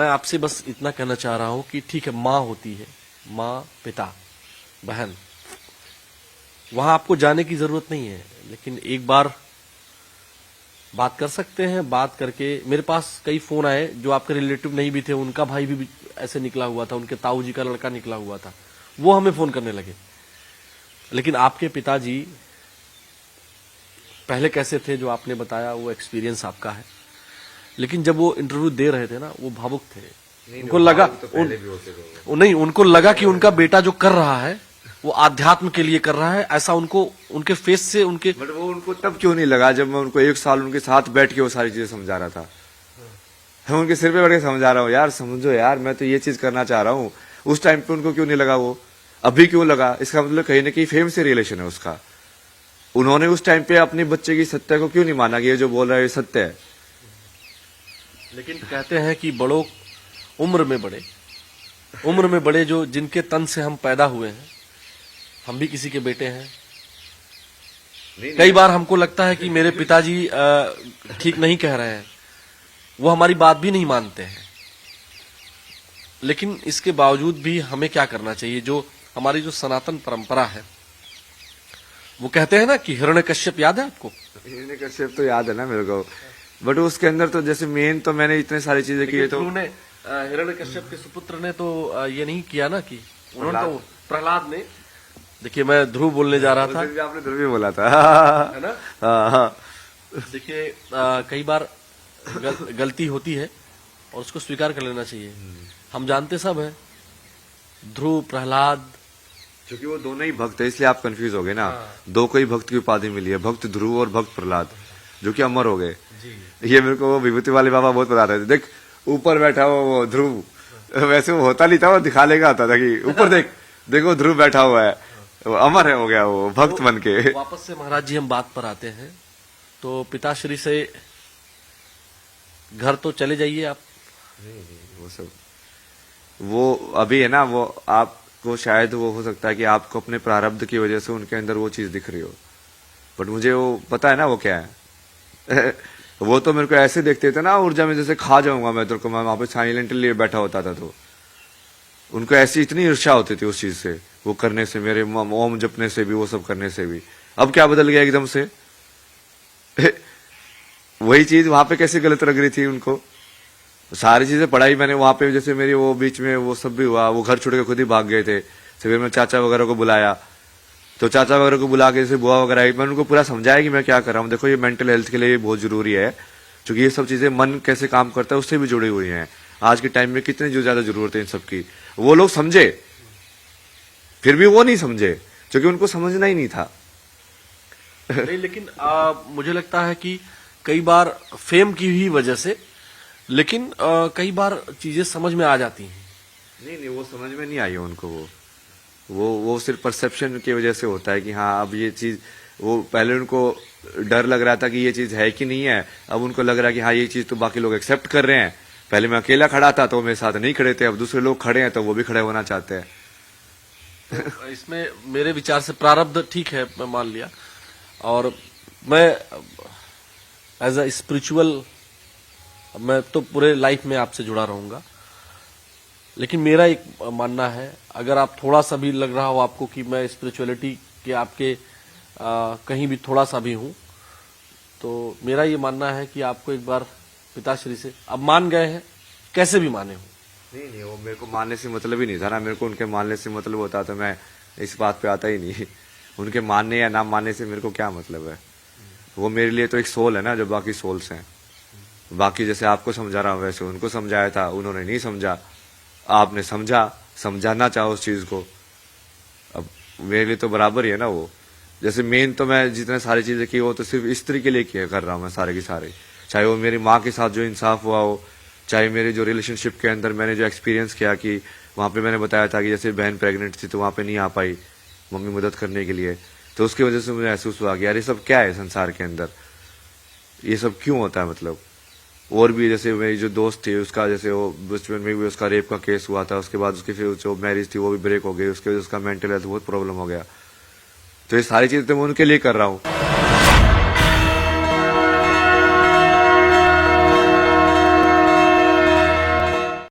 मैं आपसे बस इतना कहना चाह रहा हूं कि ठीक है, माँ होती है, माँ, पिता, बहन, वहां आपको जाने की जरूरत नहीं है, लेकिन एक बार बात कर सकते हैं। बात करके मेरे पास कई फोन आए जो आपके रिलेटिव नहीं भी थे, उनका भाई भी ऐसे निकला हुआ था, उनके ताऊ जी का लड़का निकला हुआ था, वो हमें फोन करने लगे। लेकिन आपके पिताजी पहले कैसे थे जो आपने बताया, वो एक्सपीरियंस आपका है, लेकिन जब वो इंटरव्यू दे रहे थे ना, वो भावुक थे। उनको लगा नहीं, उनको लगा कि उनका बेटा जो कर रहा है वो आध्यात्म के लिए कर रहा है, ऐसा उनको उनके फेस से उनके। बट वो उनको तब क्यों नहीं लगा जब मैं उनको 1 साल उनके साथ बैठ के वो सारी चीजें समझा रहा था। मैं उनके सिर पे बैठ के समझा रहा हूँ, यार समझो यार, मैं तो ये चीज करना चाह रहा हूँ। उस टाइम पे उनको क्यों नहीं लगा, वो अभी क्यों लगा? इसका मतलब कहीं ना कहीं फेम से रिलेशन है उसका। उन्होंने उस टाइम पे अपने बच्चे की सत्य को क्यों नहीं माना कि ये जो बोल रहा है ये सत्य है। लेकिन कहते हैं कि बड़ों उम्र में बड़े जो जिनके तन से हम पैदा हुए हैं, हम भी किसी के बेटे हैं। कई बार हमको लगता है कि मेरे पिताजी ठीक नहीं कह रहे हैं, वो हमारी बात भी नहीं मानते हैं, लेकिन इसके बावजूद भी हमें क्या करना चाहिए? जो हमारी जो सनातन परंपरा है, वो कहते हैं ना कि हिरण्यकश्यप याद है आपको? हिरण्यकश्यप तो याद है ना मेरे को, बट उसके अंदर तो जैसे मेन तो मैंने इतने सारी चीजें की है। तो हिरण्यकश्यप के सुपुत्र ने तो ये नहीं किया ना कि उन्होंने तो प्रहलाद ने, देखिए मैं ध्रुव बोलने जा रहा था, आपने ध्रुव भी बोला था है ना? हाँ। देखिए कई बार गलती होती है और उसको स्वीकार कर लेना चाहिए। हम जानते सब है, ध्रुव, प्रहलाद, क्योंकि वो दोनों ही भक्त है, इसलिए आप कंफ्यूज हो गए ना। दो को ही भक्त की उपाधि मिली है, भक्त ध्रुव और भक्त प्रहलाद, जो कि अमर हो गए। ये मेरे को वो विभूति वाले बाबा बहुत बता रहे थे। देख ऊपर बैठा हुआ वो ध्रुव, वैसे वो होता नहीं था, वो दिखा लेगा आता था कि ऊपर देख, देखो ध्रुव बैठा हुआ है, वो अमर है, हो गया वो भक्त बन के। वापस से महाराज जी हम बात पर आते हैं, तो पिताश्री से घर तो चले जाइए आप। वो सब वो अभी है ना, वो आपको शायद वो हो सकता है कि आपको अपने प्रारब्ध की वजह से उनके अंदर वो चीज दिख रही हो, बट मुझे वो पता है ना वो क्या है। वो तो मेरे को ऐसे देखते थे ना, ऊर्जा में जैसे खा जाऊंगा मैं तेरे को। मैं वहां पे साइलेंटली बैठा होता था, तो उनको ऐसी इतनी ईर्ष्या होती थी उस चीज से, वो करने से, मेरे ओम जपने से भी, वो सब करने से भी। अब क्या बदल गया एकदम से? वही चीज वहां पे कैसे गलत लग रही थी उनको? सारी चीजें पढ़ाई मैंने वहां पे, जैसे मेरी वो बीच में वो सब भी हुआ, वो घर छोड़ के खुद ही भाग गए थे। फिर मैं चाचा वगैरह को बुलाया, तो चाचा वगैरह को बुला के जैसे बुआ वगैरह आई, मैंने उनको पूरा समझाया कि मैं क्या कर रहा हूँ। देखो ये मेंटल हेल्थ के लिए बहुत जरूरी है, क्योंकि ये सब चीजें मन कैसे काम करता है उससे भी जुड़ी हुई हैं। आज के टाइम में कितनी जो ज्यादा जरूरत है इन सबकी, वो लोग समझे, फिर भी वो नहीं समझे, क्योंकि उनको समझना ही नहीं था। नहीं, लेकिन मुझे लगता है कि कई बार फेम की ही वजह से, लेकिन कई बार चीजें समझ में आ जाती हैं। नहीं, वो समझ में नहीं आई है उनको। वो सिर्फ परसेप्शन की वजह से होता है कि हाँ अब ये चीज, वो पहले उनको डर लग रहा था कि ये चीज है कि नहीं है, अब उनको लग रहा है कि हाँ ये चीज तो बाकी लोग एक्सेप्ट कर रहे हैं। पहले मैं अकेला खड़ा था तो मेरे साथ नहीं खड़े थे, अब दूसरे लोग खड़े हैं तो वो भी खड़े होना चाहते हैं। तो इसमें मेरे विचार से प्रारब्ध ठीक है, मैं मान लिया, और मैं एज अ स्पिरिचुअल, मैं तो पूरे लाइफ में आपसे जुड़ा रहूंगा, लेकिन मेरा एक मानना है, अगर आप थोड़ा सा भी लग रहा हो आपको कि मैं स्पिरिचुअलिटी के आपके कहीं भी थोड़ा सा भी हूं, तो मेरा ये मानना है कि आपको एक बार पिताश्री से, अब मान गए हैं, कैसे भी माने हो। नहीं, वो मेरे को मानने से मतलब ही नहीं था ना। मेरे को उनके मानने से मतलब होता तो मैं इस बात पे आता ही नहीं। उनके मानने या ना मानने से मेरे को क्या मतलब है? वो मेरे लिए तो एक सोल है ना, जो बाकी सोल्स हैं। बाकी जैसे आपको समझा रहा हूँ वैसे उनको समझाया था, उन्होंने नहीं समझा, आपने समझा, समझाना चाहो उस चीज को, अब मेरे लिए तो बराबर ही है ना। वो जैसे मेन तो मैं जितने सारी चीजें की वो तो सिर्फ स्त्री के लिए किया कर रहा हूँ मैं सारे की सारे, चाहे वो मेरी माँ के साथ जो इंसाफ हुआ हो, चाहे मेरे जो रिलेशनशिप के अंदर मैंने जो एक्सपीरियंस किया कि वहां पे मैंने बताया था कि जैसे बहन प्रेग्नेंट थी तो वहां पे नहीं आ पाई मम्मी मदद करने के लिए, तो उसकी वजह से मुझे महसूस हुआ कि यार ये सब क्या है संसार के अंदर, ये सब क्यों होता है। मतलब और भी जैसे मेरी जो दोस्त थी उसका, जैसे वो बचपन में भी उसका रेप का केस हुआ था, उसके बाद उसकी फिर जो मैरिज थी वो भी ब्रेक हो गई, उसके वजह से उसका मेंटल हेल्थ बहुत प्रॉब्लम हो गया। तो ये सारी चीजें तो मैं उनके लिए कर रहा हूँ।